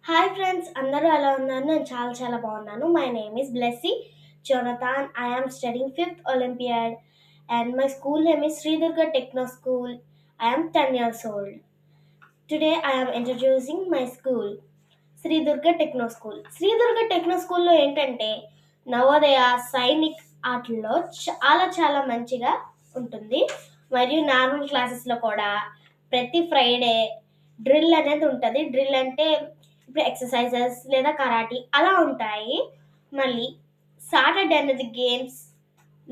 Hi friends, అందరూ ఎలా ఉన్నారు? నేను చాలా బాగున్నాను. My name is Blessy Jonathan. I am studying fifth olympiad and my school name is Sri Durga Techno School. I am 10 years old. Today I am introducing my school, Sri Durga techno school. Sri Durga techno స్కూల్లో ఏంటంటే నవోదయ, సైనిక్ ఆటల్లో చాలా మంచిగా ఉంటుంది. మరియు normal క్లాసెస్లో కూడా ప్రతి ఫ్రైడే డ్రిల్ అనేది ఉంటుంది. డ్రిల్ అంటే ఇప్పుడు ఎక్సర్సైజెస్ లేదా కరాటీ అలా ఉంటాయి. మళ్ళీ సాటర్డే అనేది గేమ్స్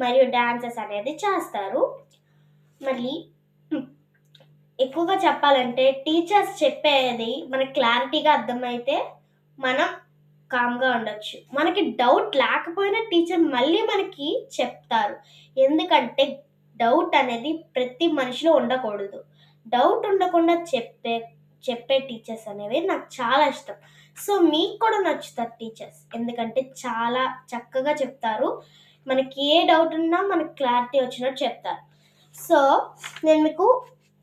మరియు డాన్సెస్ అనేది చేస్తారు. మళ్ళీ ఎక్కువగా చెప్పాలంటే టీచర్స్ చెప్పేది మనకి క్లారిటీగా అర్థమైతే మనం కామ్గా ఉండొచ్చు. మనకి డౌట్ లేకపోయినా టీచర్ మళ్ళీ మనకి చెప్తారు. ఎందుకంటే డౌట్ అనేది ప్రతి మనిషిలో ఉండకూడదు. డౌట్ ఉండకుండా చెప్పే టీచర్స్ అనేవి నాకు చాలా ఇష్టం. సో మీకు కూడా నచ్చుతారు టీచర్స్, ఎందుకంటే చాలా చక్కగా చెప్తారు. మనకి ఏ డౌట్ ఉన్నా మనకి క్లారిటీ వచ్చినట్టు చెప్తారు. సో నేను మీకు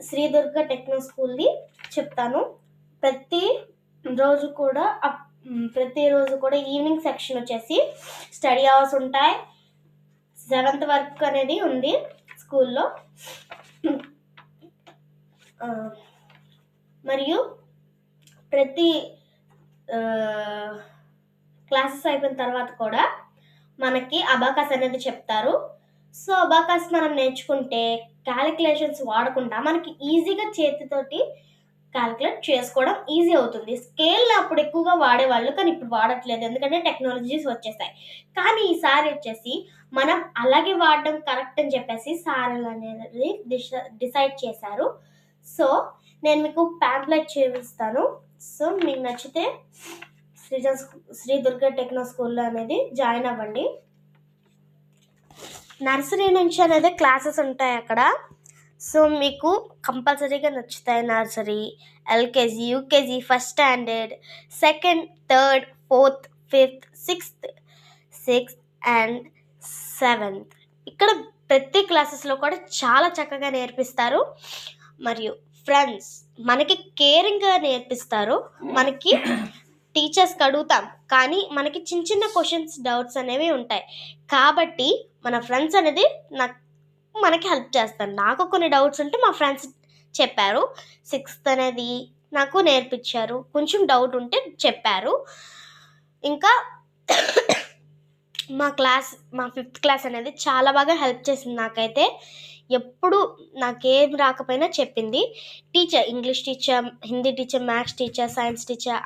శ్రీ దుర్గ టెక్నో స్కూల్ది చెప్తాను. ప్రతిరోజు కూడా ఈవినింగ్ సెక్షన్ వచ్చేసి స్టడీ అవర్స్ ఉంటాయి. 7th వరకు అనేది ఉంది స్కూల్లో. మరియు ప్రతి క్లాసెస్ అయిపోయిన తర్వాత కూడా మనకి అబాకస్ అనేది చెప్తారు. సో అబాకస్ మనం నేర్చుకుంటే క్యాలిక్యులేషన్స్ వాడకుండా మనకి ఈజీగా చేతితోటి క్యాలిక్యులేట్ చేసుకోవడం ఈజీ అవుతుంది. స్కేల్ అప్పుడు ఎక్కువగా వాడేవాళ్ళు, కానీ ఇప్పుడు వాడట్లేదు, ఎందుకంటే టెక్నాలజీస్ వచ్చేసాయి. కానీ ఈసారి వచ్చేసి మనం అలాగే వాడడం కరెక్ట్ అని చెప్పేసి సార్లు అనేది డిసైడ్ చేశారు. సో నేను మీకు ప్యాంప్లెట్ చూపిస్తాను. సో మీకు నచ్చితే శ్రీ దుర్గ టెక్నో స్కూల్లో అనేది జాయిన్ అవ్వండి. నర్సరీ నుంచి అనేది క్లాసెస్ ఉంటాయి అక్కడ. సో మీకు కంపల్సరీగా నచ్చుతాయి. Nursery, LKG, UKG, first standard, 2nd, 3rd, 4th, 5th, 6th and 7th. ఇక్కడ ప్రతి క్లాసెస్లో కూడా చాలా చక్కగా నేర్పిస్తారు. మరియు ఫ్రెండ్స్ మనకి కేరింగ్గా నేర్పిస్తారు. మనకి టీచర్స్కి అడుగుతాం, కానీ మనకి చిన్న క్వశ్చన్స్, డౌట్స్ అనేవి ఉంటాయి. కాబట్టి మన ఫ్రెండ్స్ అనేది మనకి హెల్ప్ చేస్తారు. నాకు కొన్ని డౌట్స్ ఉంటే మా ఫ్రెండ్స్ చెప్పారు. 6th అనేది నాకు నేర్పించారు. కొంచెం డౌట్ ఉంటే చెప్పారు. ఇంకా మా 5th క్లాస్ అనేది చాలా బాగా హెల్ప్ చేసింది నాకైతే. ఎప్పుడు నాకేం రాకపోయినా చెప్పింది teacher. English teacher, Hindi teacher, maths teacher, science teacher